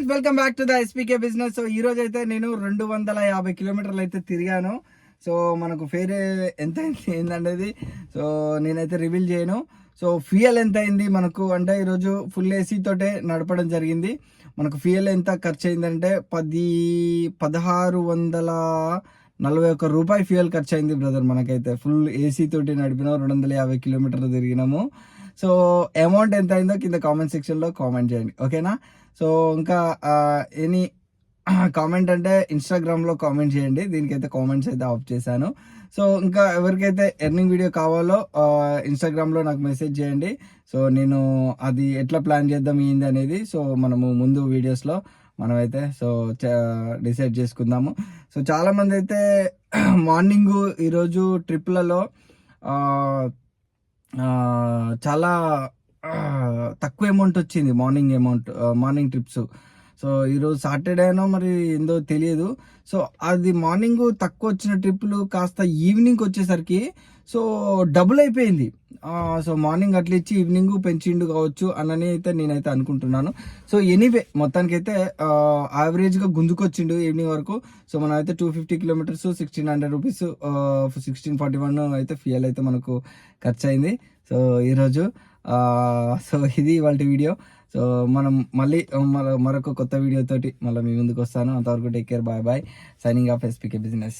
Guys, welcome back to the ఎస్పీకే business. So ఈ రోజు అయితే నేను 250 కిలోమీటర్లు అయితే తిరిగాను. సో మనకు ఫేర్ ఎంత అయింది సో నేనైతే రివీల్ చేయను. సో ఫ్యూయల్ ఎంత అయింది మనకు అంటే ఈరోజు ఫుల్ ఏసీ తోటే నడపడం జరిగింది. మనకు ఫ్యూయల్ ఎంత ఖర్చు అయిందంటే 1641 రూపాయి ఫ్యూయల్ ఖర్చు అయింది బ్రదర్. మనకైతే ఫుల్ ఏసీ తోటి నడిపినాం, 250 కిలోమీటర్లు తిరిగినాము. సో అమౌంట్ ఎంత అయిందో కింద కామెంట్ సెక్షన్లో కామెంట్ చేయండి, ఓకేనా? సో ఇంకా ఎనీ కామెంట్ అంటే ఇన్స్టాగ్రామ్లో కామెంట్ చేయండి. దీనికైతే కామెంట్స్ అయితే ఆఫ్ చేశాను. సో ఇంకా ఎవరికైతే ఎర్నింగ్ వీడియో కావాలో ఇన్స్టాగ్రామ్లో నాకు మెసేజ్ చేయండి. సో నేను అది ఎట్లా ప్లాన్ చేద్దాం ఏంది అనేది సో మనము ముందు వీడియోస్లో మనమైతే సో డిసైడ్ చేసుకుందాము. సో చాలామంది అయితే మార్నింగ్ ఈరోజు ట్రిప్లలో చాలా తక్కువ అమౌంట్ వచ్చింది. Morning trips. సో ఈరోజు సాటర్డేనో మరి ఏందో తెలియదు. సో అది మార్నింగ్ తక్కువ వచ్చిన ట్రిప్లు కాస్త ఈవినింగ్ వచ్చేసరికి సో డబుల్ అయిపోయింది. సో మార్నింగ్ అట్లా ఇచ్చి ఈవినింగ్ పెంచిండు కావచ్చు అని అయితే నేనైతే అనుకుంటున్నాను. సో ఎనీవే మొత్తానికైతే యావరేజ్గా గుంజుకొచ్చిండు ఈవినింగ్ వరకు. సో మనం అయితే 250 కిలోమీటర్స్ 1600 రూపీస్ 1641 అయితే ఫ్యూయల్ అయితే మనకు ఖర్చు అయింది. సో ఈరోజు సో ఇది ఇవాళ వీడియో. సో మనం మళ్ళీ మరొక కొత్త వీడియోతోటి మళ్ళీ మీ ముందుకు వస్తాను. అంతవరకు take care, bye bye. Signing off SPK business.